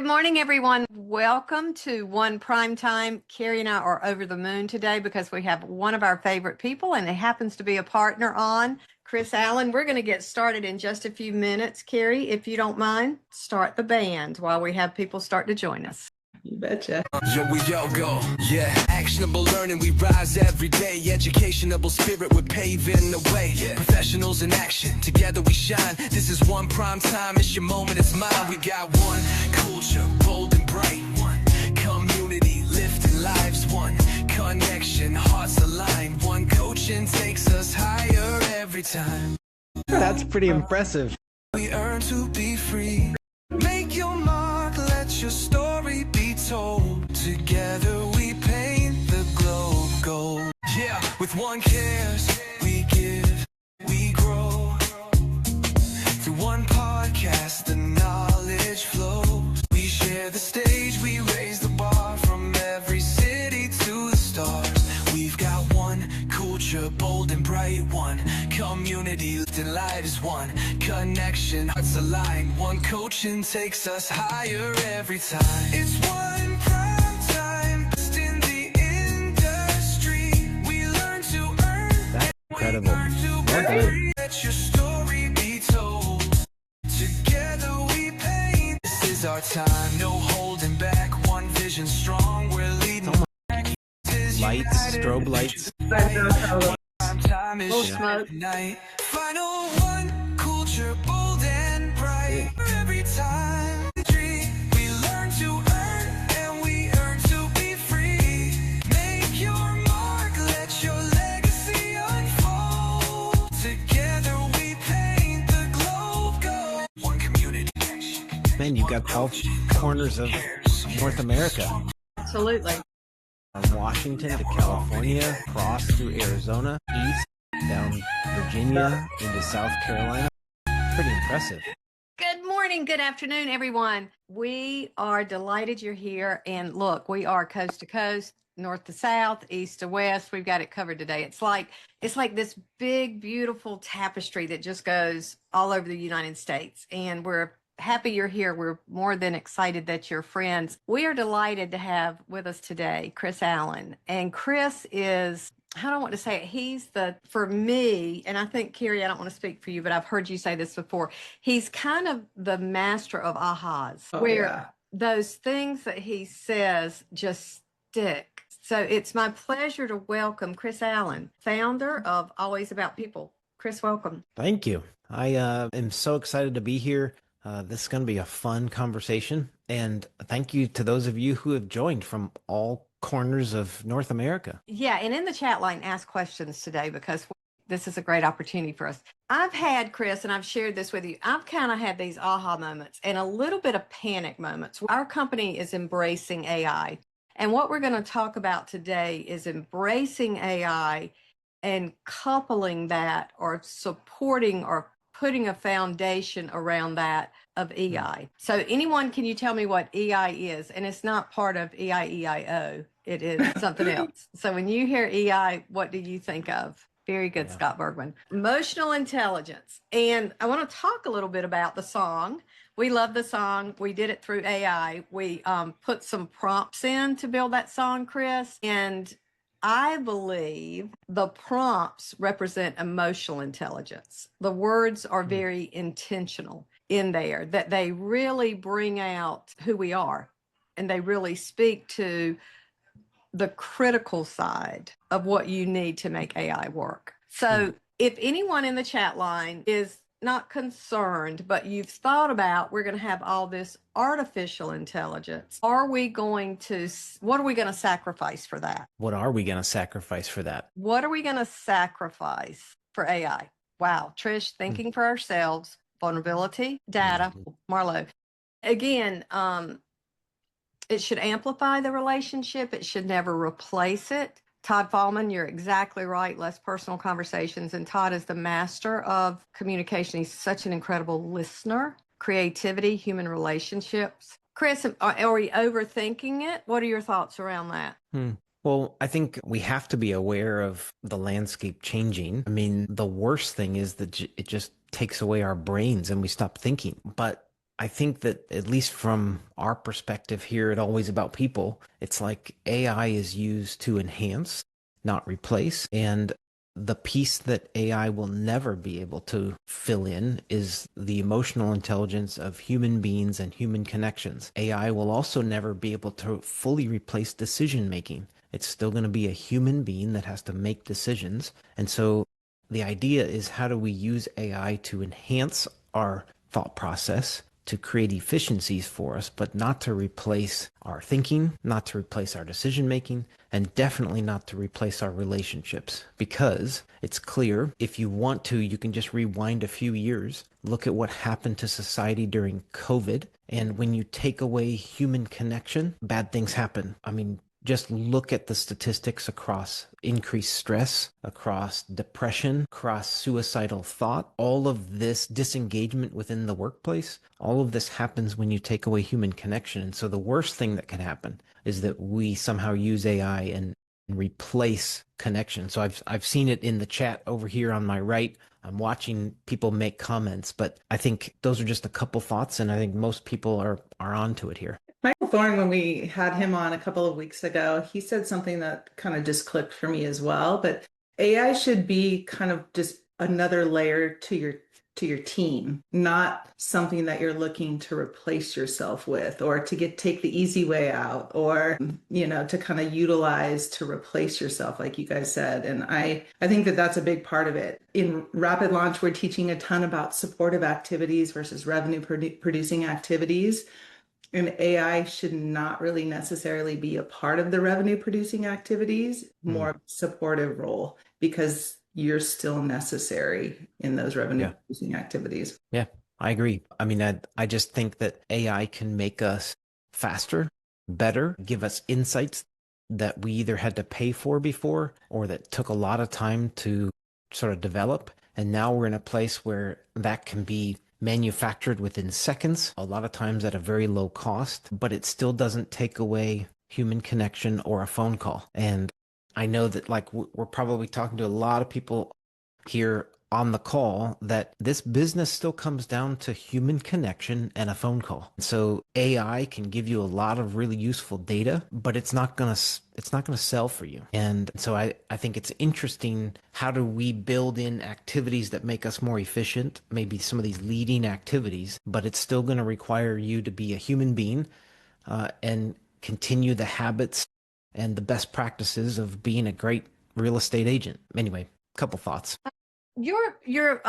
Good morning, everyone. Welcome to One Primetime. Carrie and I are over the moon today because we have one of our favorite people, and it happens to be a partner on, Chris Allen. We're going to get started in just a few minutes. Carrie, if you don't mind, start the band while we have people start to join us. You betcha. Yo, we all go. Yeah. Actionable learning, we rise every day. Educationable spirit, we're paving the way. Yeah. Professionals in action, together we shine. This is One Prime Time, it's your moment, it's mine. We got one culture, bold and bright. One community, lifting lives. One connection, hearts aligned. One coaching takes us higher every time. That's pretty impressive. We earn to be free. Make your mark, let your story be told. Together we paint the globe gold. Yeah, with one cares, we give, we grow. Through one podcast, the knowledge flows. We share the stage, we raise the bar. From every city to the stars. We've got one culture, bold and bright. One community, lifting lives. One connection, hearts aligned. One coaching takes us higher every time. It's one prime time, best in the industry. We learn to earn. That's incredible. Well done. Let your story be told. Together we paint. This is our time, no holding back. One vision strong, we're leading. Lights, strobe lights. Time is smoke. night. Final one, culture bold and bright. Every time we learn to earn, and we earn to be free. Make your mark, let your legacy unfold. Together we paint the globe gold. One community. Man, you got all corners of North America. Absolutely. From Washington to California, across through Arizona, east, down Virginia, into South Carolina. Pretty impressive. Good morning, good afternoon, everyone. We are delighted you're here. And look, we are coast to coast, north to south, east to west. We've got it covered today. It's like this big, beautiful tapestry that just goes all over the United States. And we're happy you're here. We're more than excited that you're friends. We are delighted to have with us today Chris Allen. And Chris is, I don't want to say it, he's for me, and I think, Carrie, I don't want to speak for you, but I've heard you say this before. He's kind of the master of ahas, where those things that he says just stick. So it's my pleasure to welcome Chris Allen, founder of Always About People. Chris, welcome. Thank you. I am so excited to be here. This is going to be a fun conversation. And thank you to those of you who have joined from all corners of North America. Yeah, and in the chat line, ask questions today because this is a great opportunity for us. I've had, Chris, and I've shared this with you, I've kind of had these aha moments and a little bit of panic moments. Our company is embracing AI. And what we're going to talk about today is embracing AI and coupling that or supporting or putting a foundation around that of EI. So anyone, can you tell me what EI is? And it's not part of EIEIO. It is something else. So when you hear EI, what do you think of? Very good, yeah. Scott Bergman. Emotional intelligence. And I want to talk a little bit about the song. We love the song. We did it through AI. We put some prompts in to build that song, Chris. And I believe the prompts represent emotional intelligence. The words are very intentional in there, that they really bring out who we are, and they really speak to the critical side of what you need to make AI work. So if anyone in the chat line is not concerned, but you've thought about, we're going to have all this artificial intelligence. What are we going to sacrifice for that? What are we going to sacrifice for that? What are we going to sacrifice for AI? Wow. Trish, thinking for ourselves, vulnerability, data, Marlo. Again, it should amplify the relationship. It should never replace it. Todd Fallman, you're exactly right. Less personal conversations. And Todd is the master of communication. He's such an incredible listener, creativity, human relationships. Chris, are we overthinking it? What are your thoughts around that? Well, I think we have to be aware of the landscape changing. I mean, the worst thing is that it just takes away our brains and we stop thinking. But I think that at least from our perspective here at Always About People, it's like AI is used to enhance, not replace. And the piece that AI will never be able to fill in is the emotional intelligence of human beings and human connections. AI will also never be able to fully replace decision making. It's still going to be a human being that has to make decisions. And so the idea is, how do we use AI to enhance our thought process, to create efficiencies for us, but not to replace our thinking, not to replace our decision making, and definitely not to replace our relationships. Because it's clear, if you want to, you can just rewind a few years, look at what happened to society during COVID. And when you take away human connection, bad things happen. I mean, just look at the statistics across increased stress, across depression, across suicidal thought. All of this disengagement within the workplace, all of this happens when you take away human connection. And so the worst thing that can happen is that we somehow use AI and replace connection. So I've seen it in the chat over here on my right. I'm watching people make comments, but I think those are just a couple thoughts, and I think most people are onto it here. Michael Thorne, when we had him on a couple of weeks ago, he said something that kind of just clicked for me as well. But AI should be kind of just another layer to your team, not something that you're looking to replace yourself with, or to take the easy way out, or to kind of utilize to replace yourself, like you guys said. And I think that that's a big part of it. In Rapid Launch, we're teaching a ton about supportive activities versus revenue producing activities. And AI should not really necessarily be a part of the revenue producing activities, more supportive role, because you're still necessary in those revenue producing activities. Yeah, I agree. I mean, I just think that AI can make us faster, better, give us insights that we either had to pay for before or that took a lot of time to sort of develop. And now we're in a place where that can be manufactured within seconds, a lot of times at a very low cost, but it still doesn't take away human connection or a phone call. And I know that, like, we're probably talking to a lot of people here on the call, that this business still comes down to human connection and a phone call. So AI can give you a lot of really useful data, but it's not going to sell for you. And so I think it's interesting, how do we build in activities that make us more efficient, maybe some of these leading activities, but it's still going to require you to be a human being and continue the habits and the best practices of being a great real estate agent. Anyway, a couple thoughts. Your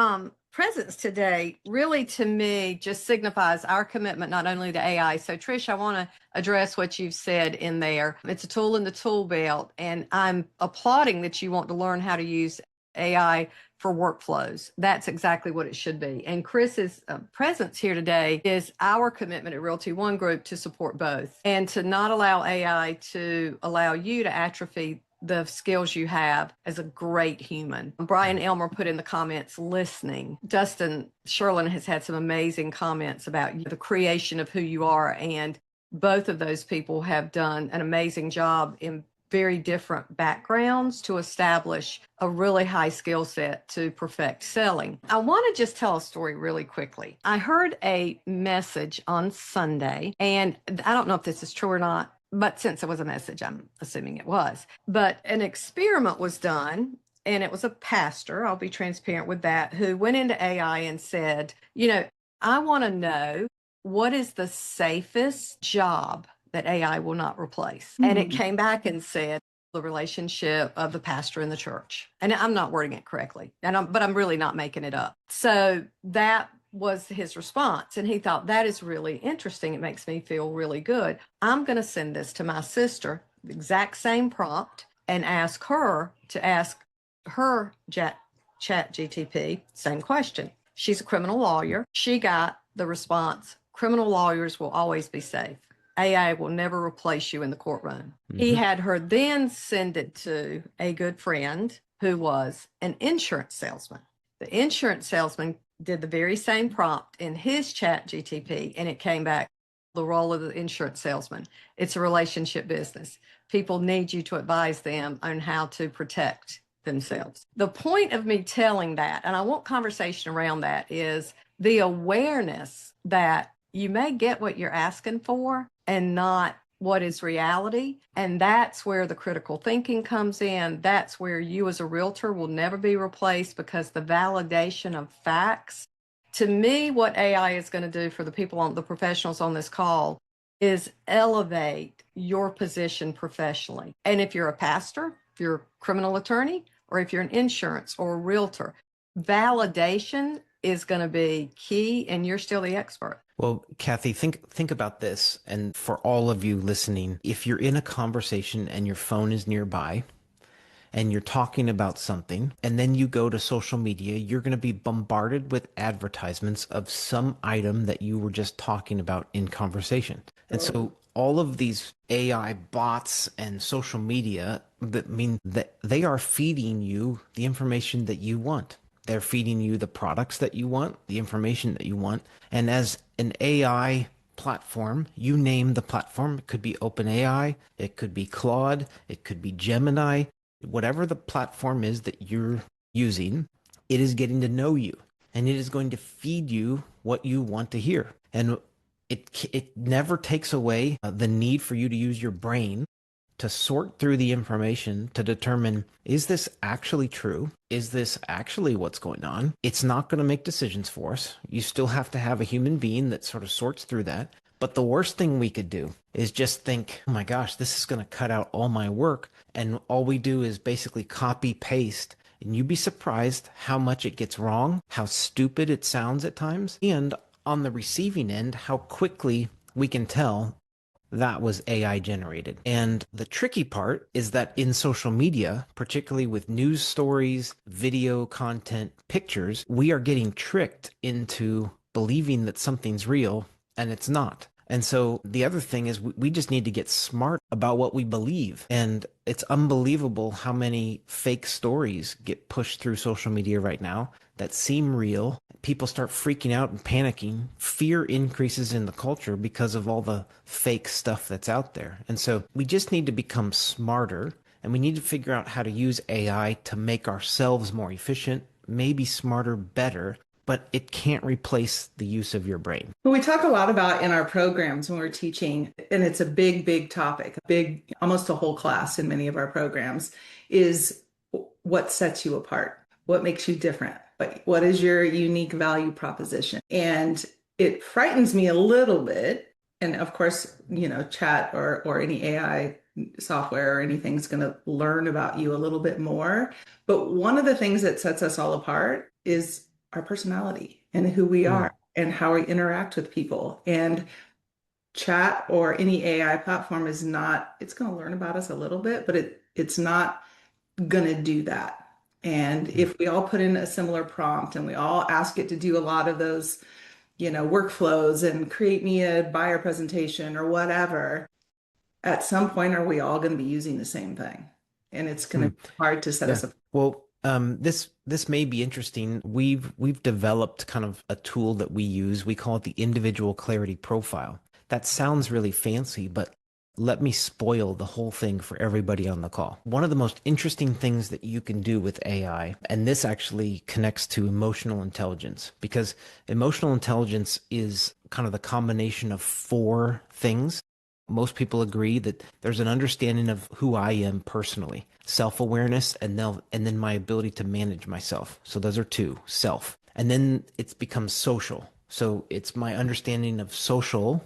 presence today really, to me, just signifies our commitment not only to AI. So Trish, I want to address what you've said in there. It's a tool in the tool belt, and I'm applauding that you want to learn how to use AI for workflows. That's exactly what it should be. And Chris's presence here today is our commitment at Realty One Group to support both, and to not allow AI to allow you to atrophy the skills you have as a great human. Brian Elmer put in the comments, listening. Dustin Sherlin has had some amazing comments about the creation of who you are. And both of those people have done an amazing job in very different backgrounds to establish a really high skill set to perfect selling. I want to just tell a story really quickly. I heard a message on Sunday, and I don't know if this is true or not, but since it was a message, I'm assuming it was. But an experiment was done, and it was a pastor, I'll be transparent with that, who went into AI and said, I want to know, what is the safest job that AI will not replace? And it came back and said, the relationship of the pastor and the church. And I'm not wording it correctly, but I'm really not making it up. So that was his response. And he thought, that is really interesting. It makes me feel really good. I'm going to send this to my sister, the exact same prompt, and ask her to ask her chat GTP, same question. She's a criminal lawyer. She got the response, criminal lawyers will always be safe. AI will never replace you in the courtroom. He had her then send it to a good friend who was an insurance salesman. The insurance salesman did the very same prompt in his chat GTP, and it came back, the role of the insurance salesman. It's a relationship business. People need you to advise them on how to protect themselves. The point of me telling that, and I want conversation around that, is the awareness that you may get what you're asking for and not what is reality. And that's where the critical thinking comes in. That's where you as a realtor will never be replaced, because the validation of facts, to me, what AI is going to do for the people on the professionals on this call is elevate your position professionally. And if you're a pastor, if you're a criminal attorney, or if you're an insurance or a realtor, validation is going to be key, and you're still the expert. Well, Kathy, think about this. And for all of you listening, if you're in a conversation and your phone is nearby and you're talking about something, and then you go to social media, you're going to be bombarded with advertisements of some item that you were just talking about in conversation. And so all of these AI bots and social media, that mean that they are feeding you the information that you want. They're feeding you the products that you want, the information that you want. And as an AI platform, you name the platform. It could be OpenAI, it could be Claude, it could be Gemini. Whatever the platform is that you're using, it is getting to know you, and it is going to feed you what you want to hear. And it never takes away the need for you to use your brain to sort through the information to determine, is this actually true? Is this actually what's going on? It's not going to make decisions for us. You still have to have a human being that sort of sorts through that. But the worst thing we could do is just think, oh my gosh, this is going to cut out all my work. And all we do is basically copy paste. And you'd be surprised how much it gets wrong, how stupid it sounds at times. And on the receiving end, how quickly we can tell that was AI generated. And the tricky part is that in social media, particularly with news stories, video content, pictures, we are getting tricked into believing that something's real and it's not. And so the other thing is we just need to get smart about what we believe. And it's unbelievable how many fake stories get pushed through social media right now that seem real. People start freaking out and panicking. Fear increases in the culture because of all the fake stuff that's out there. And so we just need to become smarter, and we need to figure out how to use AI to make ourselves more efficient, maybe smarter, better, but it can't replace the use of your brain. What we talk a lot about in our programs when we're teaching, and it's a big, big topic, almost a whole class in many of our programs, is what sets you apart? What makes you different? What is your unique value proposition? And it frightens me a little bit. And of course, chat or any AI software or anything is going to learn about you a little bit more. But one of the things that sets us all apart is our personality and who we are and how we interact with people. And chat or any AI platform it's going to learn about us a little bit, but it's not going to do that. And if we all put in a similar prompt and we all ask it to do a lot of those, workflows and create me a buyer presentation or whatever, at some point, are we all going to be using the same thing? And it's going to be hard to set us up. Well, this may be interesting. We've developed kind of a tool that we use. We call it the individual clarity profile. That sounds really fancy, but let me spoil the whole thing for everybody on the call. One of the most interesting things that you can do with AI, and this actually connects to emotional intelligence, because emotional intelligence is kind of the combination of 4 things. Most people agree that there's an understanding of who I am personally, self-awareness, and then my ability to manage myself. So those are 2, self. And then it becomes social. So it's my understanding of social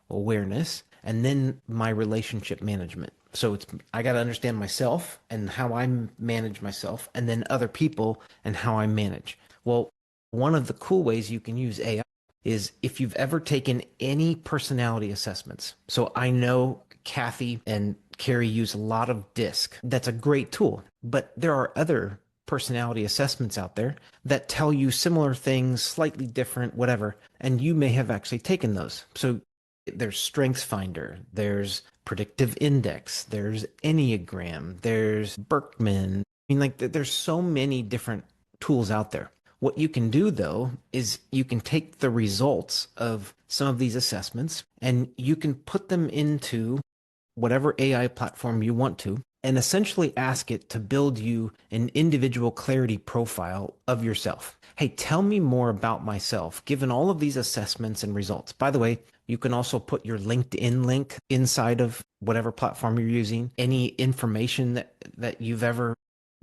awareness, and then my relationship management. So I got to understand myself and how I manage myself, and then other people and how I manage. Well, one of the cool ways you can use AI is if you've ever taken any personality assessments. So I know Kathy and Carrie use a lot of DISC. That's a great tool, but there are other personality assessments out there that tell you similar things, slightly different, whatever, and you may have actually taken those. So there's Strengths Finder, there's Predictive Index, there's Enneagram, there's Berkman. There's so many different tools out there. What you can do, though, is you can take the results of some of these assessments and you can put them into whatever AI platform you want to, and essentially ask it to build you an individual clarity profile of yourself. Hey, tell me more about myself, given all of these assessments and results. By the way, you can also put your LinkedIn link inside of whatever platform you're using, any information that you've ever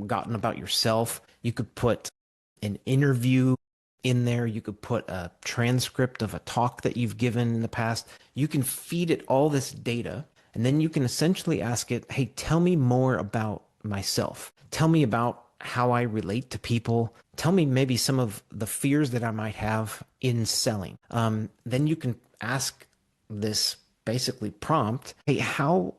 gotten about yourself. You could put an interview in there. You could put a transcript of a talk that you've given in the past. You can feed it all this data, and then you can essentially ask it, hey, tell me more about myself. Tell me about how I relate to people. Tell me maybe some of the fears that I might have in selling. Then you can ask this basically prompt, hey, how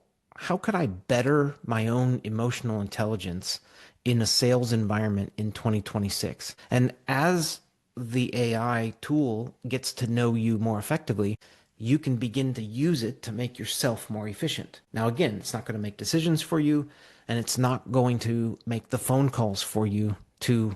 could I better my own emotional intelligence in a sales environment in 2026? And as the AI tool gets to know you more effectively, you can begin to use it to make yourself more efficient. Now, again, it's not going to make decisions for you, and it's not going to make the phone calls for you to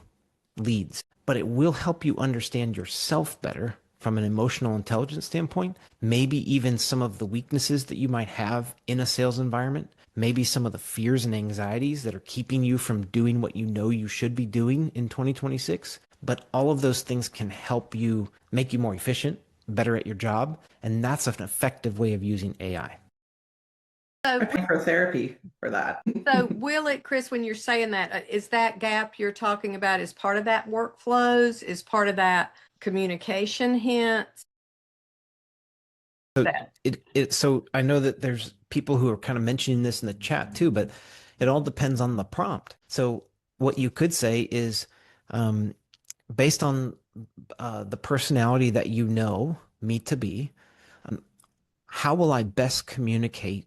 leads, but it will help you understand yourself better from an emotional intelligence standpoint, maybe even some of the weaknesses that you might have in a sales environment, maybe some of the fears and anxieties that are keeping you from doing what you know you should be doing in 2026. But all of those things can help you make you more efficient, better at your job. And that's an effective way of using AI. So, For therapy for that. so will it, Chris, when you're saying that, is that gap you're talking about is part of that workflows, is part of that communication hints? So I know that there's people who are kind of mentioning this in the chat too, but it all depends on the prompt. So what you could say is, based on the personality that you know me to be, how will I best communicate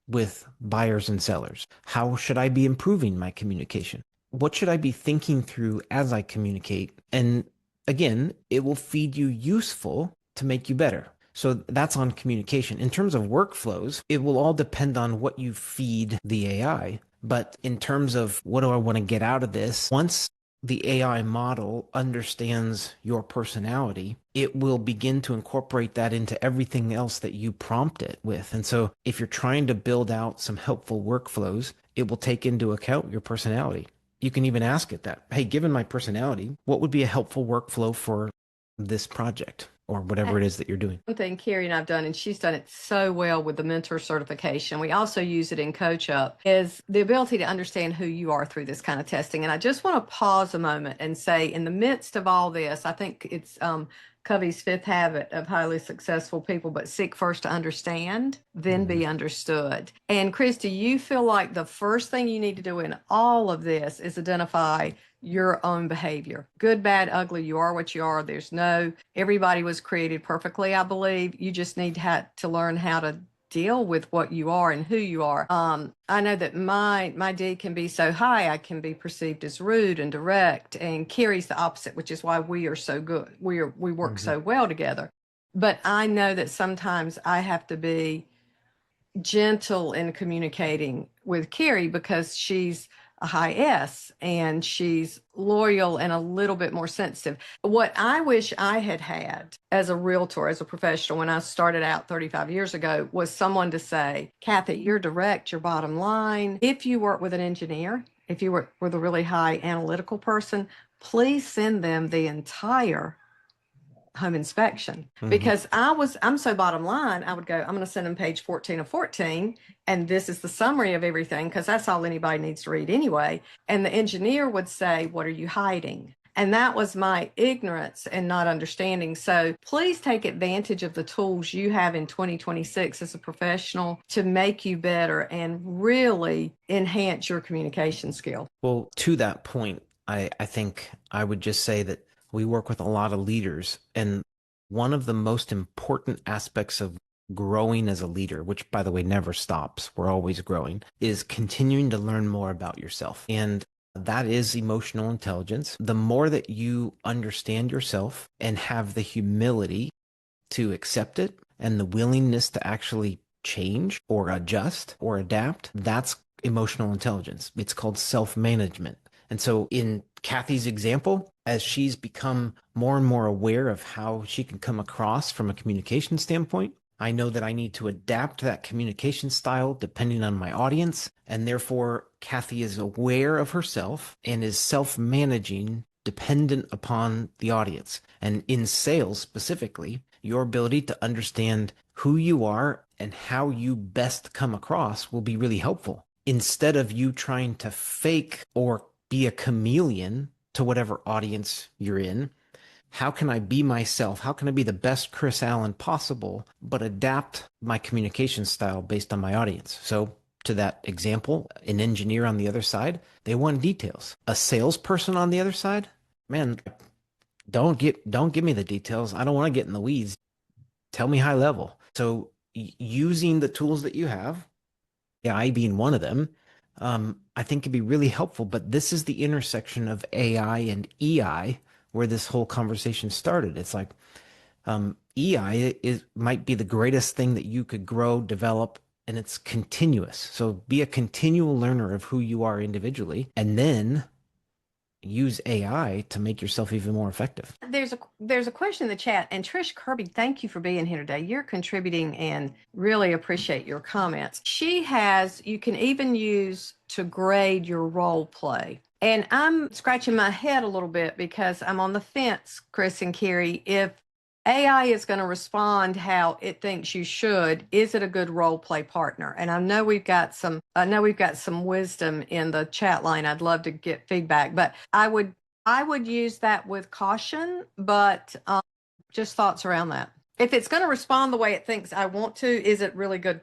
with buyers and sellers? How should I be improving my communication? What should I be thinking through as I communicate? And again, it will feed you useful to make you better. So that's on communication. In terms of workflows, it will all depend on what you feed the AI. But in terms of what do I want to get out of this, once the AI model understands your personality, it will begin to incorporate that into everything else that you prompt it with. And so if you're trying to build out some helpful workflows, it will take into account your personality. You can even ask it that, hey, given my personality, what would be a helpful workflow for this project or whatever it is that you're doing? One thing Carrie and I've done, and she's done it so well with the mentor certification, we also use it in Coach Up, is the ability to understand who you are through this kind of testing. And I just want to pause a moment and say, in the midst of all this, I think it's Covey's fifth habit of highly successful people, but seek first to understand, then be understood. And Chris, do you feel like the first thing you need to do in all of this is identify your own behavior? Good, bad, ugly, you are what you are. Everybody was created perfectly, I believe. You just need to learn how to deal with what you are and who you are. I know that my D can be so high, I can be perceived as rude and direct, and Carrie's the opposite, which is why we are so good. We work so well together. But I know that sometimes I have to be gentle in communicating with Carrie because she's a high S and she's loyal and a little bit more sensitive. What I wish I had had as a realtor, as a professional, when I started out 35 years ago, was someone to say, Kathy, you're direct, your bottom line. If you work with an engineer, if you work with a really high analytical person, please send them the entire home inspection, because I'm so bottom line, I would go, I'm going to send them page 14 of 14, and this is the summary of everything, because that's all anybody needs to read anyway. And the engineer would say, what are you hiding? And that was my ignorance and not understanding. So please take advantage of the tools you have in 2026 as a professional to make you better and really enhance your communication skill. Well, to that point, I think I would just say that we work with a lot of leaders, and one of the most important aspects of growing as a leader, which by the way never stops, we're always growing, is continuing to learn more about yourself. And that is emotional intelligence. The more that you understand yourself and have the humility to accept it and the willingness to actually change or adjust or adapt, that's emotional intelligence. It's called self-management. And so in Kathy's example, as she's become more and more aware of how she can come across from a communication standpoint, I know that I need to adapt that communication style depending on my audience. And therefore, Kathy is aware of herself and is self-managing dependent upon the audience. And in sales specifically, your ability to understand who you are and how you best come across will be really helpful. Instead of you trying to fake or be a chameleon to whatever audience you're in, how can I be myself? How can I be the best Chris Allen possible, but adapt my communication style based on my audience? So to that example, an engineer on the other side, they want details. A salesperson on the other side, man, don't give me the details. I don't want to get in the weeds. Tell me high level. So using the tools that you have, AI being one of them, I think could be really helpful. But this is the intersection of AI and EI where this whole conversation started. It's like EI might be the greatest thing that you could grow, develop, and it's continuous. So be a continual learner of who you are individually, and then use AI to make yourself even more effective. There's a question in the chat, and Trish Kirby, thank you for being here today. You're contributing and really appreciate your comments. You can even use to grade your role play. And I'm scratching my head a little bit because I'm on the fence, Chris and Carrie. If AI is going to respond how it thinks you should, is it a good role play partner? And I know we've got some wisdom in the chat line. I'd love to get feedback, but I would use that with caution, but just thoughts around that. If it's going to respond the way it thinks I want to, is it really good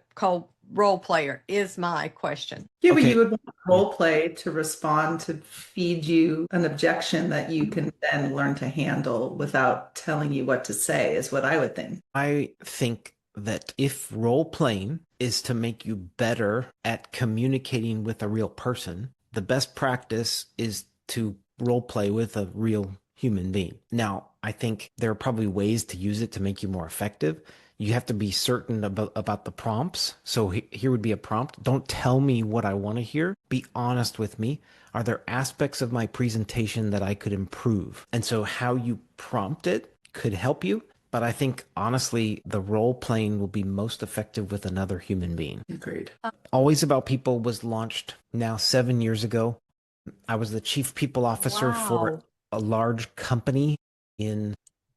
role player is my question. Yeah, Okay. but you would want role play to respond to feed you an objection that you can then learn to handle without telling you what to say, is what I would think. I think that if role playing is to make you better at communicating with a real person, the best practice is to role play with a real human being. Now, I think there are probably ways to use it to make you more effective. You have to be certain about the prompts. So here would be a prompt. Don't tell me what I want to hear. Be honest with me. Are there aspects of my presentation that I could improve? And so how you prompt it could help you. But I think, honestly, the role playing will be most effective with another human being. Agreed. Always About People was launched now 7 years ago. I was the chief people officer for a large company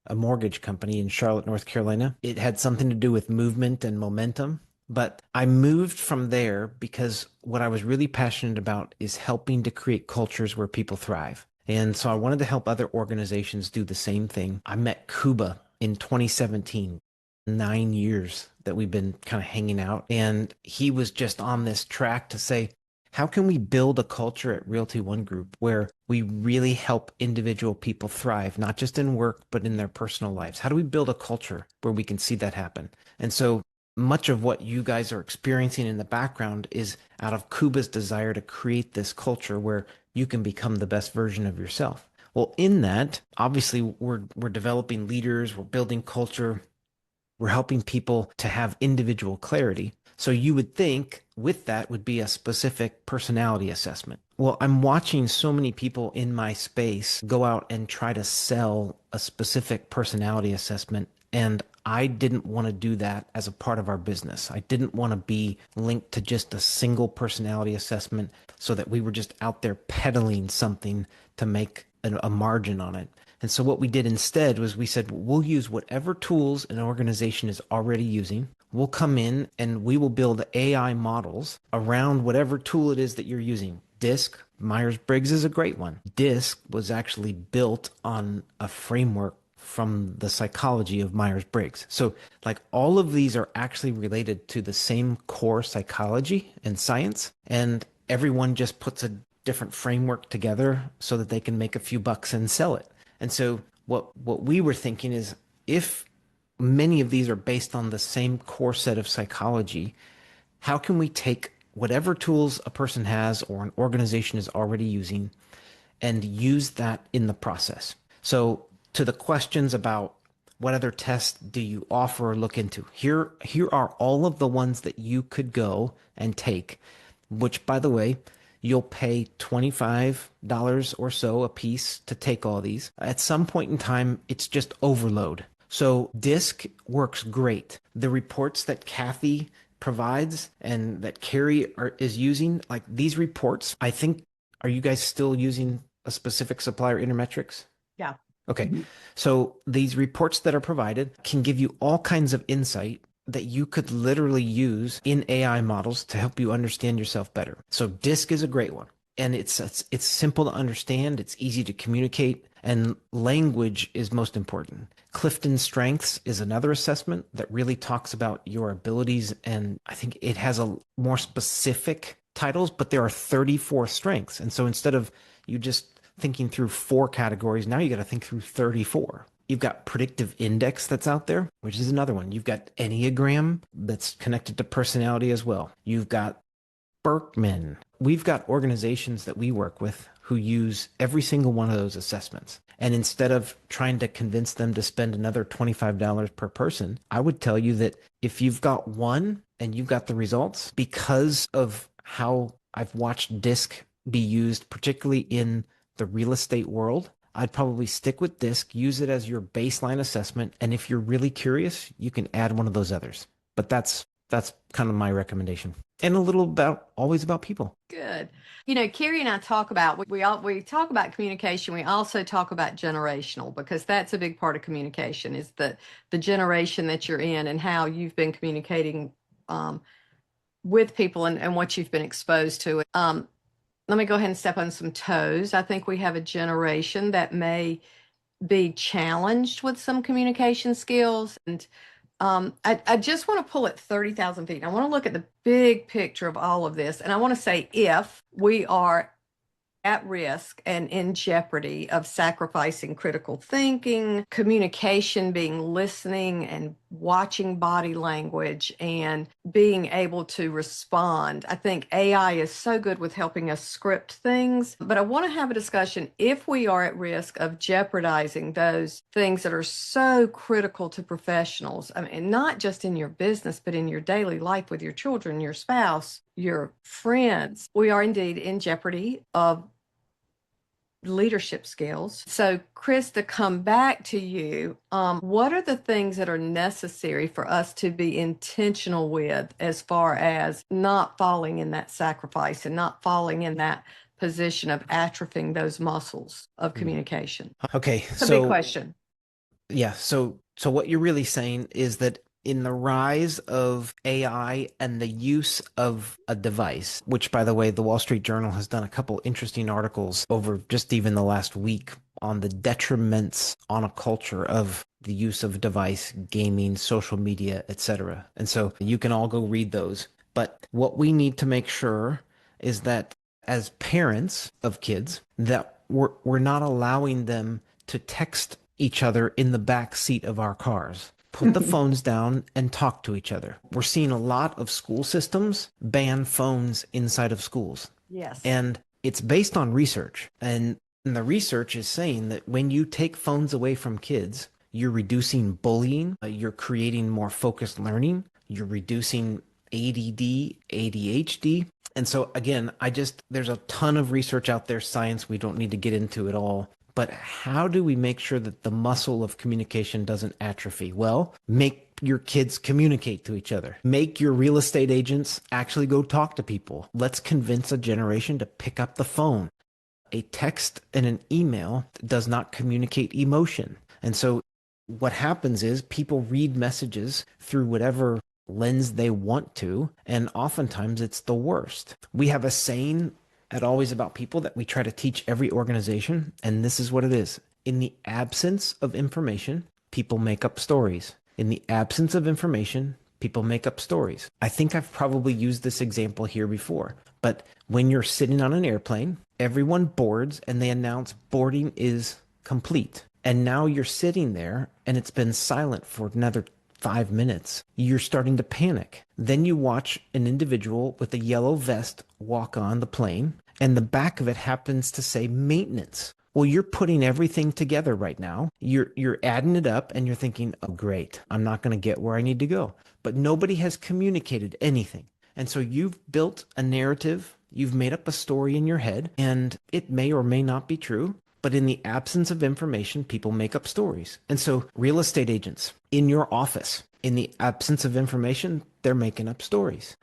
a mortgage company in Charlotte, North Carolina. It had something to do with movement and momentum, but I moved from there because what I was really passionate about is helping to create cultures where people thrive. And so I wanted to help other organizations do the same thing. I met Kuba in 2017, 9 years that we've been kind of hanging out. And he was just on this track to say, how can we build a culture at Realty One Group where we really help individual people thrive, not just in work, but in their personal lives? How do we build a culture where we can see that happen? And so much of what you guys are experiencing in the background is out of Kuba's desire to create this culture where you can become the best version of yourself. Well, in that, obviously, we're developing leaders, we're building culture, we're helping people to have individual clarity. So you would think with that would be a specific personality assessment. Well, I'm watching so many people in my space go out and try to sell a specific personality assessment. And I didn't want to do that as a part of our business. I didn't want to be linked to just a single personality assessment so that we were just out there peddling something to make a margin on it. And so what we did instead was we said, we'll use whatever tools an organization is already using. We'll come in and we will build AI models around whatever tool it is that you're using. DISC, Myers-Briggs is a great one. DISC was actually built on a framework from the psychology of Myers-Briggs. So like all of these are actually related to the same core psychology and science, and everyone just puts a different framework together so that they can make a few bucks and sell it. And so what we were thinking is, if many of these are based on the same core set of psychology, how can we take whatever tools a person has or an organization is already using and use that in the process? So to the questions about what other tests do you offer or look into, here are all of the ones that you could go and take, which, by the way, you'll pay $25 or so a piece to take all these. At some point in time, it's just overload. So DISC works great. The reports that Kathy provides and that Carrie is using, like these reports, I think, are you guys still using a specific supplier, Intermetrics? Yeah. Okay. So these reports that are provided can give you all kinds of insight that you could literally use in AI models to help you understand yourself better. So DISC is a great one. And it's simple to understand, it's easy to communicate, and language is most important. Clifton Strengths is another assessment that really talks about your abilities, and I think it has a more specific titles, but there are 34 strengths. And so instead of you just thinking through 4 categories, now you got to think through 34. You've got Predictive Index that's out there, which is another one. You've got Enneagram that's connected to personality as well. You've got Berkman. We've got organizations that we work with who use every single one of those assessments. And instead of trying to convince them to spend another $25 per person, I would tell you that if you've got one and you've got the results, because of how I've watched DISC be used, particularly in the real estate world, I'd probably stick with DISC, use it as your baseline assessment. And if you're really curious, you can add one of those others. But that's kind of my recommendation. And a little always about people. Good. Carrie and I talk about, we talk about communication. We also talk about generational, because that's a big part of communication, is the generation that you're in and how you've been communicating with people and what you've been exposed to. Let me go ahead and step on some toes. I think we have a generation that may be challenged with some communication skills. And I just want to pull it 30,000 feet. I want to look at the big picture of all of this. And I want to say, if we are at risk and in jeopardy of sacrificing critical thinking, communication, being listening and watching body language and being able to respond. I think AI is so good with helping us script things, but I want to have a discussion if we are at risk of jeopardizing those things that are so critical to professionals. I mean, not just in your business, but in your daily life with your children, your spouse, your friends. We are indeed in jeopardy of leadership skills. So, Chris, to come back to you, what are the things that are necessary for us to be intentional with as far as not falling in that sacrifice and not falling in that position of atrophying those muscles of communication? Okay. It's a big question. Yeah. So what you're really saying is that in the rise of AI and the use of a device, which, by the way, the Wall Street Journal has done a couple interesting articles over just even the last week on the detriments on a culture of the use of device, gaming, social media, etc. And so you can all go read those. But what we need to make sure is that as parents of kids, that we're not allowing them to text each other in the back seat of our cars. Put the phones down and talk to each other. We're seeing a lot of school systems ban phones inside of schools. Yes. And it's based on research. And the research is saying that when you take phones away from kids, you're reducing bullying, you're creating more focused learning, you're reducing ADD, ADHD. And so again, there's a ton of research out there, science, we don't need to get into it all. But how do we make sure that the muscle of communication doesn't atrophy? Well, make your kids communicate to each other. Make your real estate agents actually go talk to people. Let's convince a generation to pick up the phone. A text and an email does not communicate emotion. And so what happens is people read messages through whatever lens they want to, and oftentimes it's the worst. We have a saying at Always About People that we try to teach every organization, and this is what it is. In the absence of information, people make up stories. In the absence of information, people make up stories. I think I've probably used this example here before, but when you're sitting on an airplane, everyone boards and they announce boarding is complete. And now you're sitting there and it's been silent for another 5 minutes. You're starting to panic. Then you watch an individual with a yellow vest walk on the plane, and the back of it happens to say maintenance. Well, you're putting everything together right now. You're adding it up and you're thinking, oh, great, I'm not going to get where I need to go. But nobody has communicated anything. And so you've built a narrative, you've made up a story in your head, and it may or may not be true. But in the absence of information, people make up stories. And so real estate agents in your office, in the absence of information, they're making up stories.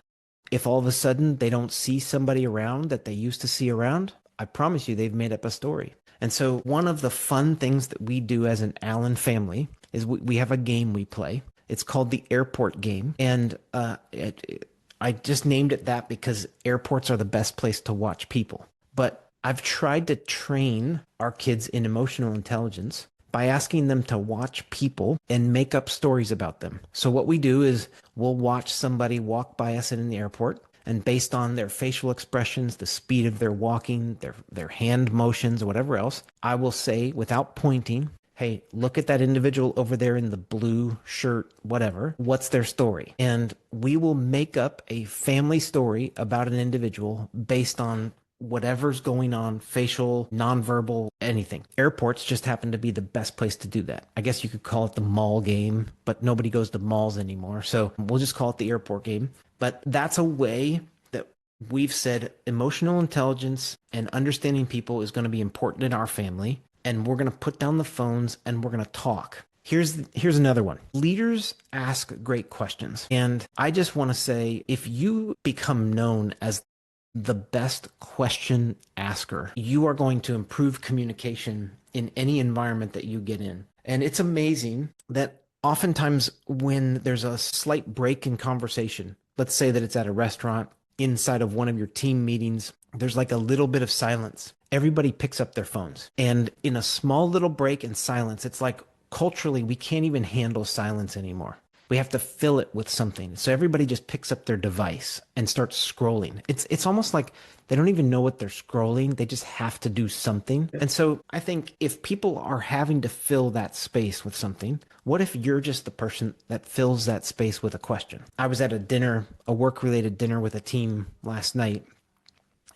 If all of a sudden they don't see somebody around that they used to see around, I promise you they've made up a story. And so one of the fun things that we do as an Allen family is we have a game we play. It's called the airport game. And I just named it that because airports are the best place to watch people. But I've tried to train our kids in emotional intelligence by asking them to watch people and make up stories about them. So what we do is we'll watch somebody walk by us in the airport, and based on their facial expressions, the speed of their walking, their hand motions, or whatever else, I will say without pointing, hey, look at that individual over there in the blue shirt, whatever. What's their story? And we will make up a family story about an individual based on whatever's going on, facial, nonverbal, anything. Airports just happen to be the best place to do that. I guess you could call it the mall game, but nobody goes to malls anymore. So we'll just call it the airport game. But that's a way that we've said emotional intelligence and understanding people is going to be important in our family. And we're going to put down the phones and we're going to talk. Here's another one. Leaders ask great questions. And I just want to say, if you become known as the best question asker, you are going to improve communication in any environment that you get in. And it's amazing that oftentimes when there's a slight break in conversation, let's say that it's at a restaurant, inside of one of your team meetings, there's like a little bit of silence. Everybody picks up their phones. And in a small little break in silence, it's like culturally, we can't even handle silence anymore. We have to fill it with something. So everybody just picks up their device and starts scrolling. It's almost like they don't even know what they're scrolling. They just have to do something. And so I think if people are having to fill that space with something, what if you're just the person that fills that space with a question? I was at a dinner, a work-related dinner with a team last night,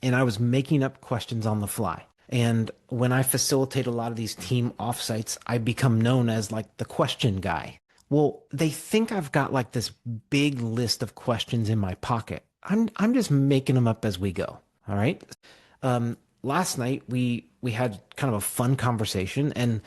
and I was making up questions on the fly. And when I facilitate a lot of these team offsites, I become known as like the question guy. Well, they think I've got like this big list of questions in my pocket. I'm just making them up as we go. All right. Last night we had kind of a fun conversation, and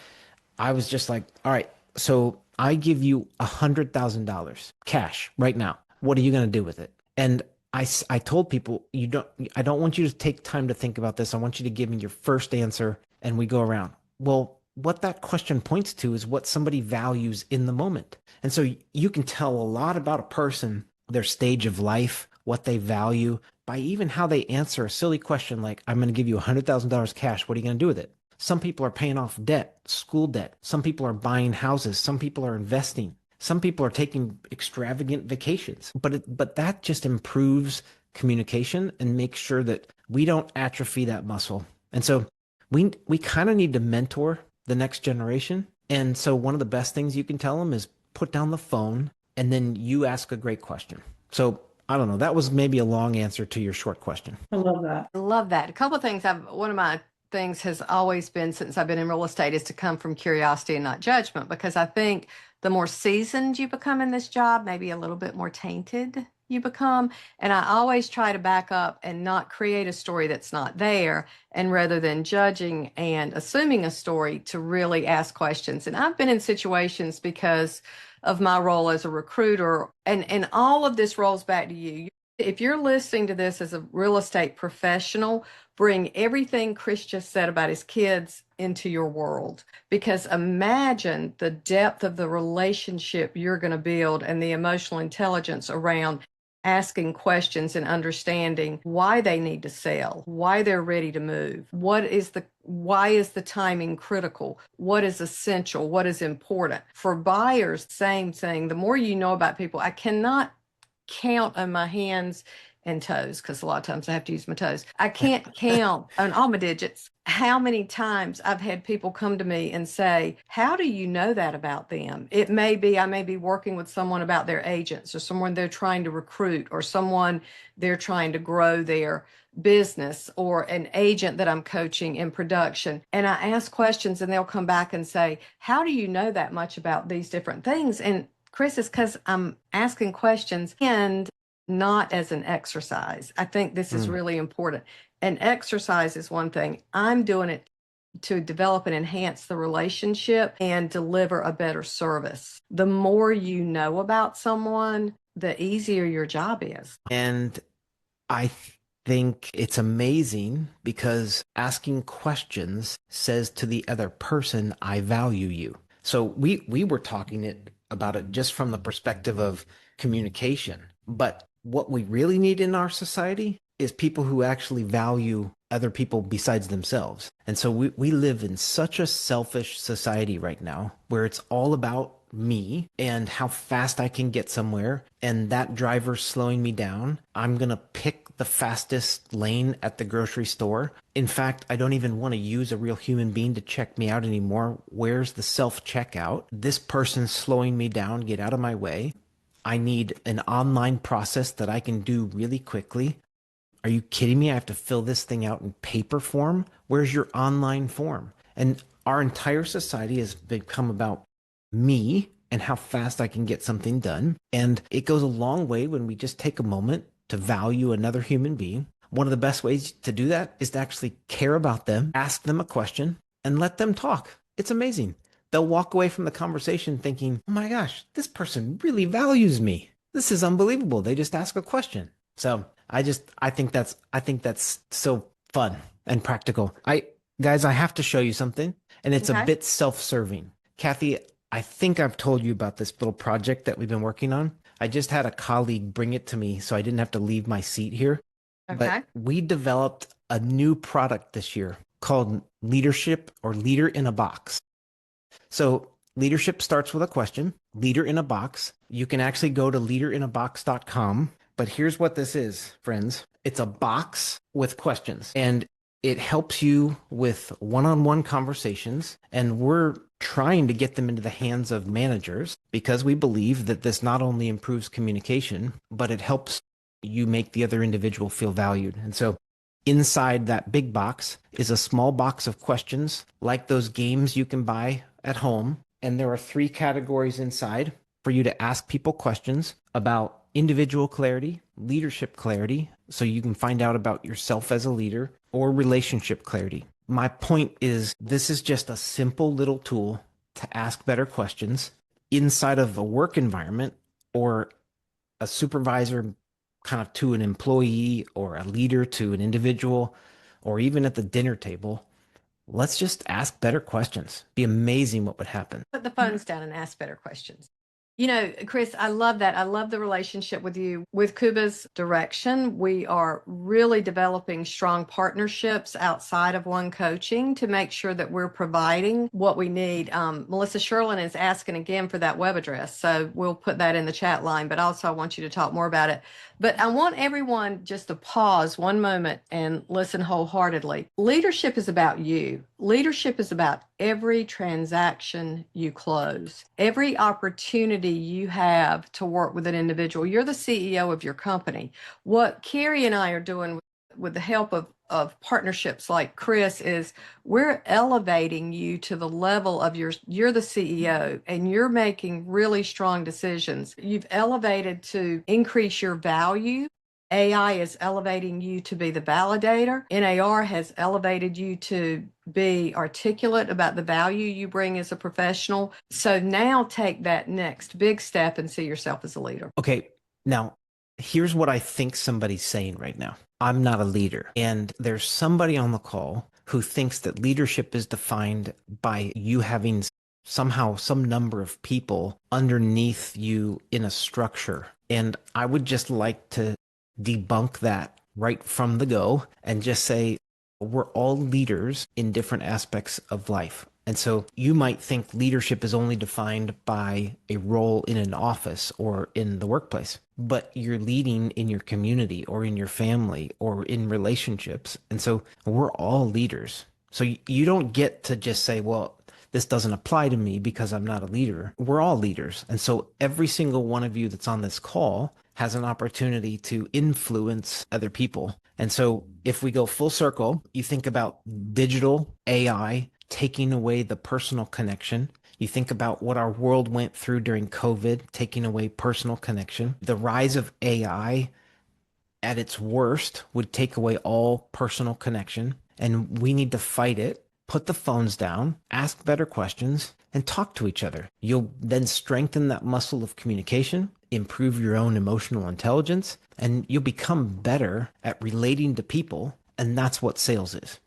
I was just like, all right, so I give you $100,000 cash right now. What are you going to do with it? And I told people, I don't want you to take time to think about this. I want you to give me your first answer, and we go around. Well, what that question points to is what somebody values in the moment. And so you can tell a lot about a person, their stage of life, what they value, by even how they answer a silly question like, I'm going to give you $100,000 cash. What are you going to do with it? Some people are paying off debt, school debt. Some people are buying houses. Some people are investing. Some people are taking extravagant vacations. But that just improves communication and makes sure that we don't atrophy that muscle. And so we kind of need to mentor the next generation. And so one of the best things you can tell them is put down the phone and then you ask a great question. So I don't know. That was maybe a long answer to your short question. I love that. I love that. A couple of things. One of my things has always been since I've been in real estate is to come from curiosity and not judgment, because I think the more seasoned you become in this job, maybe a little bit more tainted you become. And I always try to back up and not create a story that's not there. And rather than judging and assuming a story, to really ask questions. And I've been in situations because of my role as a recruiter, and all of this rolls back to you. If you're listening to this as a real estate professional, bring everything Chris just said about his kids into your world, because imagine the depth of the relationship you're going to build and the emotional intelligence around asking questions and understanding why they need to sell, why they're ready to move, why is the timing critical, what is essential, what is important. For buyers, same thing. The more you know about people, I cannot count on my hands and toes, because a lot of times I have to use my toes. I can't count on all my digits how many times I've had people come to me and say, how do you know that about them? It may be, I may be working with someone about their agents, or someone they're trying to recruit, or someone they're trying to grow their business, or an agent that I'm coaching in production. And I ask questions and they'll come back and say, how do you know that much about these different things? And Chris, is because I'm asking questions and not as an exercise. I think this is really important. An exercise is one thing. I'm doing it to develop and enhance the relationship and deliver a better service. The more you know about someone, the easier your job is. And I think it's amazing because asking questions says to the other person, I value you. So we were talking about it just from the perspective of communication. But what we really need in our society is people who actually value other people besides themselves. And so we live in such a selfish society right now where it's all about me and how fast I can get somewhere. And that driver's slowing me down. I'm going to pick the fastest lane at the grocery store. In fact, I don't even want to use a real human being to check me out anymore. Where's the self-checkout? This person's slowing me down. Get out of my way. I need an online process that I can do really quickly. Are you kidding me? I have to fill this thing out in paper form. Where's your online form? And our entire society has become about me and how fast I can get something done. And it goes a long way when we just take a moment to value another human being. One of the best ways to do that is to actually care about them, ask them a question, and let them talk. It's amazing. They'll walk away from the conversation thinking, oh my gosh, this person really values me. This is unbelievable. They just ask a question. So I think that's so fun and practical. Guys, I have to show you something, and it's a bit self-serving. Kathy, I think I've told you about this little project that we've been working on. I just had a colleague bring it to me so I didn't have to leave my seat here. Okay. But we developed a new product this year called Leadership or Leader in a Box. So leadership starts with a question, Leader in a Box. You can actually go to leaderinabox.com. But here's what this is, friends. It's a box with questions, and it helps you with one-on-one conversations. And we're trying to get them into the hands of managers because we believe that this not only improves communication, but it helps you make the other individual feel valued. And so inside that big box is a small box of questions like those games you can buy at home. And there are 3 categories inside for you to ask people questions about individual clarity, leadership clarity, so you can find out about yourself as a leader, or relationship clarity. My point is, this is just a simple little tool to ask better questions inside of a work environment or a supervisor kind of to an employee or a leader to an individual, or even at the dinner table. Let's just ask better questions. Be amazing what would happen. Put the phones down and ask better questions. You know, Chris, I love that. I love the relationship with you. With Kuba's direction, we are really developing strong partnerships outside of One Coaching to make sure that we're providing what we need. Melissa Sherlin is asking again for that web address, so we'll put that in the chat line, but also I want you to talk more about it. But I want everyone just to pause one moment and listen wholeheartedly. Leadership is about you. Leadership is about every transaction you close, every opportunity you have to work with an individual. You're the CEO of your company. What Carrie and I are doing with the help of partnerships like Chris is we're elevating you to the level of you're the CEO and you're making really strong decisions. You've elevated to increase your value. AI is elevating you to be the validator. NAR has elevated you to be articulate about the value you bring as a professional. So now take that next big step and see yourself as a leader. Okay, now here's what I think somebody's saying right now. I'm not a leader. And there's somebody on the call who thinks that leadership is defined by you having somehow some number of people underneath you in a structure. And I would just like to debunk that right from the go and just say we're all leaders in different aspects of life. And so you might think leadership is only defined by a role in an office or in the workplace, but you're leading in your community or in your family or in relationships. And so we're all leaders. So you don't get to just say, well, this doesn't apply to me because I'm not a leader. We're all leaders. And so every single one of you that's on this call has an opportunity to influence other people. And so if we go full circle, you think about digital AI taking away the personal connection. You think about what our world went through during COVID, taking away personal connection. The rise of AI at its worst would take away all personal connection. And we need to fight it put the phones down, ask better questions, and talk to each other. You'll then strengthen that muscle of communication, improve your own emotional intelligence, and you'll become better at relating to people. And that's what sales is.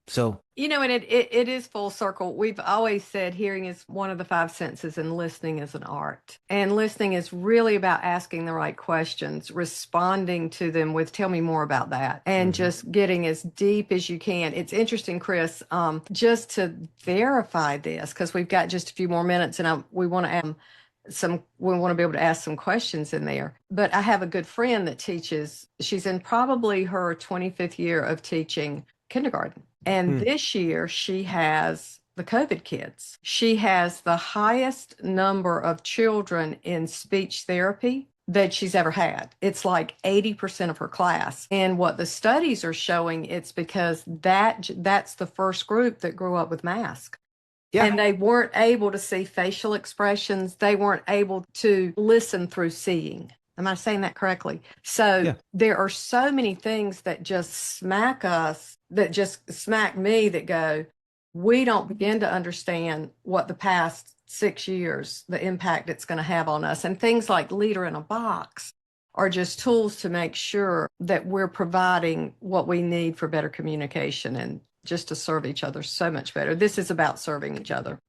So, And it is full circle. We've always said hearing is one of the five senses and listening is an art. And listening is really about asking the right questions, responding to them with, tell me more about that, and just getting as deep as you can. It's interesting, Chris, just to verify this, because we've got just a few more minutes and we want to we want to be able to ask some questions in there. But I have a good friend that teaches, she's in probably her 25th year of teaching kindergarten. And this year she has the COVID kids. She has the highest number of children in speech therapy that she's ever had. It's like 80% of her class. And what the studies are showing, it's because that's the first group that grew up with masks. Yeah. And they weren't able to see facial expressions. They weren't able to listen through seeing. Am I saying that correctly? So there are so many things that just smack us, that just smack me, that go, we don't begin to understand what the past 6 years, the impact it's going to have on us. And things like Leader in a Box are just tools to make sure that we're providing what we need for better communication and just to serve each other so much better. This is about serving each other.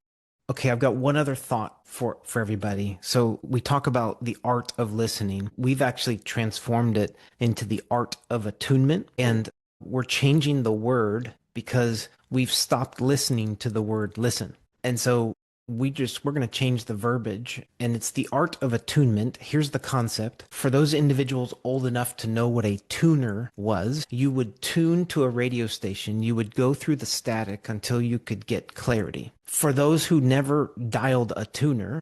Okay, I've got one other thought for everybody. So we talk about the art of listening. We've actually transformed it into the art of attunement, and we're changing the word because we've stopped listening to the word listen. And so we're going to change the verbiage, and it's the art of attunement. Here's the concept. For those individuals old enough to know what a tuner was, you would tune to a radio station. You would go through the static until you could get clarity. For those who never dialed a tuner,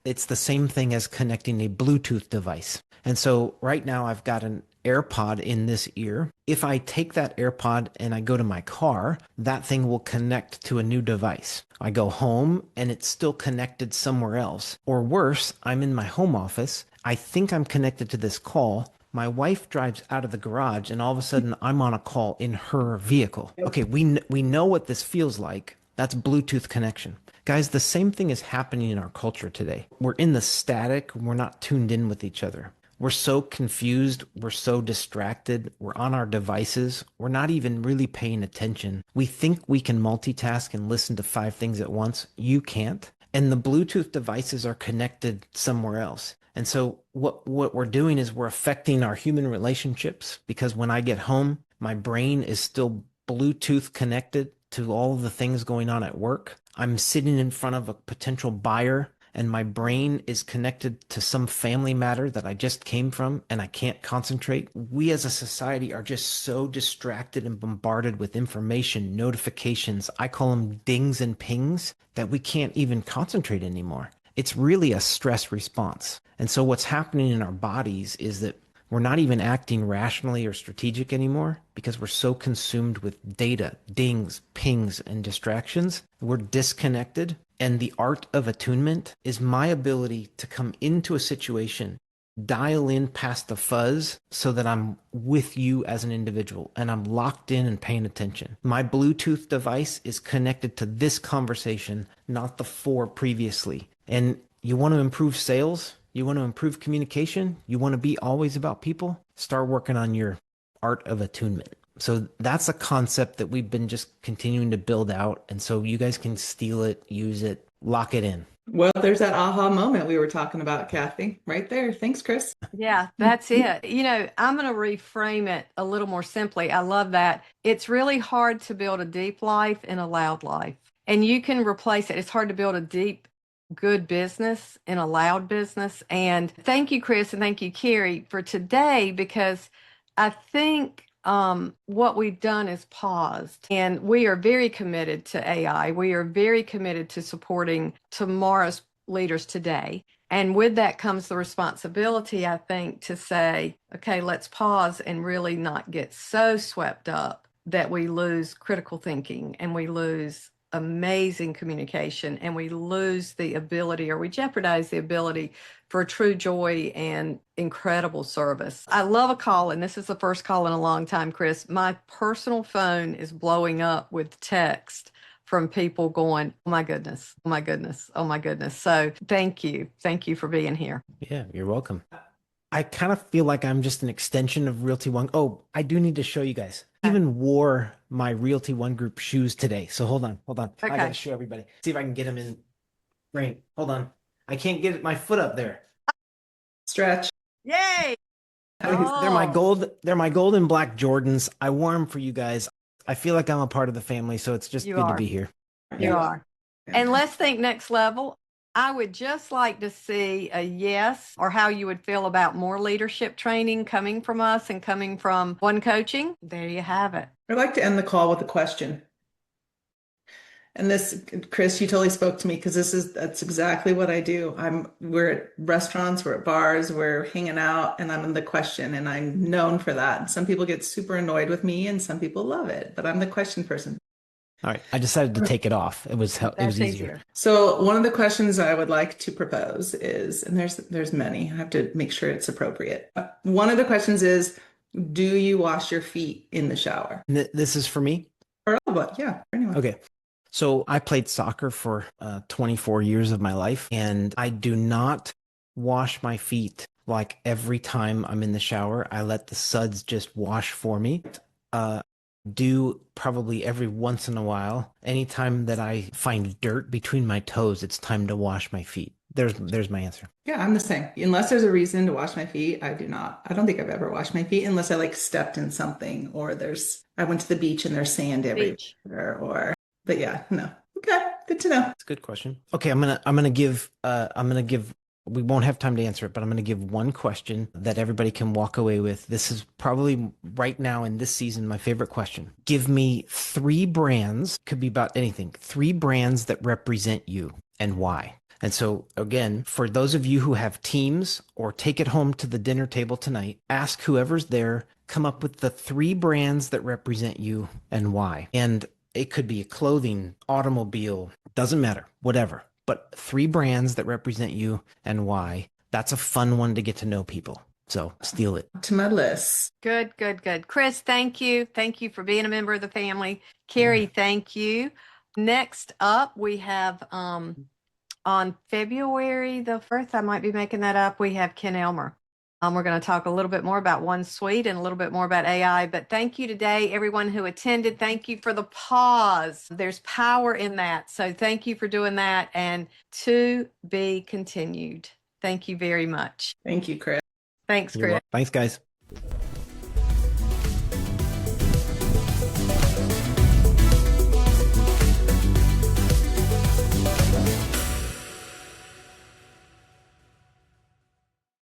it's the same thing as connecting a Bluetooth device. And so right now I've got an AirPod in this ear. If I take that AirPod and I go to my car, that thing will connect to a new device. I go home and it's still connected somewhere else. Or worse, I'm in my home office. I think I'm connected to this call. My wife drives out of the garage and all of a sudden I'm on a call in her vehicle. Okay, we know what this feels like. That's Bluetooth connection. Guys, the same thing is happening in our culture today. We're in the static. We're not tuned in with each other. We're so confused. We're so distracted. We're on our devices. We're not even really paying attention. We think we can multitask and listen to 5 things at once. You can't. And the Bluetooth devices are connected somewhere else. And so what we're doing is we're affecting our human relationships, because when I get home, my brain is still Bluetooth connected to all of the things going on at work. I'm sitting in front of a potential buyer and my brain is connected to some family matter that I just came from and I can't concentrate. We as a society are just so distracted and bombarded with information, notifications. I call them dings and pings, that we can't even concentrate anymore. It's really a stress response. And so what's happening in our bodies is that we're not even acting rationally or strategic anymore because we're so consumed with data, dings, pings, and distractions. We're disconnected. And the art of attunement is my ability to come into a situation, dial in past the fuzz so that I'm with you as an individual and I'm locked in and paying attention. My Bluetooth device is connected to this conversation, not the 4 previously. And you want to improve sales? You want to improve communication? You want to be always about people? Start working on your art of attunement. So that's a concept that we've been just continuing to build out. And so you guys can steal it, use it, lock it in. Well, there's that aha moment we were talking about, Kathy, right there. Thanks, Chris. Yeah, that's it. I'm going to reframe it a little more simply. I love that. It's really hard to build a deep life in a loud life. And you can replace it. It's hard to build a deep, good business in a loud business. And thank you, Chris, and thank you, Carrie, for today, because I think what we've done is paused, and we are very committed to AI. We are very committed to supporting tomorrow's leaders today. And with that comes the responsibility, I think, to say, okay, let's pause and really not get so swept up that we lose critical thinking and we lose amazing communication and we lose the ability, or we jeopardize the ability for true joy and incredible service. I love a call, and this is the first call in a long time, Chris. My personal phone is blowing up with text from people going, oh my goodness, oh my goodness, oh my goodness. So thank you. Thank you for being here. Yeah, you're welcome. I kind of feel like I'm just an extension of Realty One. Oh, I do need to show you guys. I even wore my Realty One Group shoes today. So hold on. I Okay. gotta show everybody. See if I can get them in frame. Hold on. I can't get my foot up there. Stretch. Yay. They're my gold and black Jordans. I wore them for you guys. I feel like I'm a part of the family, so it's just You good are. to be here. You Yeah. are. And let's think next level. I would just like to see a yes, or how you would feel about more leadership training coming from us and coming from One Coaching. There you have it. I'd like to end the call with a question. And this, Chris, you totally spoke to me because that's exactly what I do. We're at restaurants, we're at bars, we're hanging out, and I'm in the question, and I'm known for that. Some people get super annoyed with me, and some people love it, but I'm the question person. All right. I decided to take it off. It was That's easier. So one of the questions I would like to propose is, and there's many, I have to make sure it's appropriate. One of the questions is, do you wash your feet in the shower? This is for me. Or what? Yeah, for anyone. Okay. So I played soccer for 24 years of my life, and I do not wash my feet like every time I'm in the shower. I let the suds just wash for me. Do probably every once in a while. Anytime that I find dirt between my toes, it's time to wash my feet. There's my answer. Yeah, I'm the same. Unless there's a reason to wash my feet, I do not. I don't think I've ever washed my feet unless I like stepped in something, or I went to the beach and there's sand everywhere, but yeah, no. Okay, good to know. It's a good question. Okay, I'm gonna give we won't have time to answer it, but I'm gonna give one question that everybody can walk away with. This is probably right now in this season my favorite question. Give me 3 brands, could be about anything, 3 brands that represent you and why. And so again, for those of you who have teams or take it home to the dinner table tonight, ask whoever's there, come up with the 3 brands that represent you and why. And it could be a clothing, automobile, doesn't matter, whatever. But 3 brands that represent you and why. That's a fun one to get to know people. So steal it. To my list. Good. Chris, thank you. Thank you for being a member of the family. Carrie, thank you. Next up, we have on February the 1st, I might be making that up, we have Ken Elmer. We're going to talk a little bit more about OneSuite and a little bit more about AI. But thank you today, everyone who attended. Thank you for the pause. There's power in that. So thank you for doing that. And to be continued. Thank you very much. Thank you, Chris. Thanks, You're Chris. welcome. Thanks, guys.